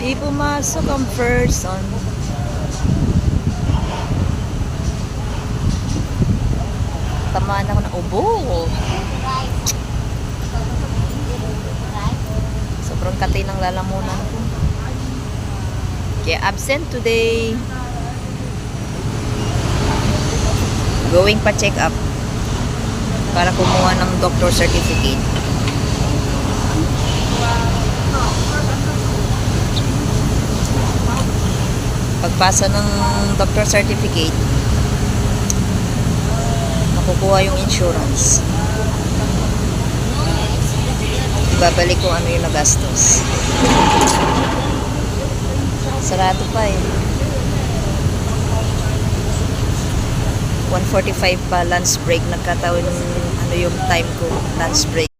Di pumasok ang person. Tamaan ako ng ubo. Sobrang katay ng lalamunan ko. Kaya absent today. Going pa check up para kumuha ng doctor certificate. Pagpasa ng doctor certificate, makukuha yung insurance. Ibabalik kung ano yung nagastos. Sarado pa eh. 1:45 pa lunch break. Nagkataon ano yung time ko, lunch break.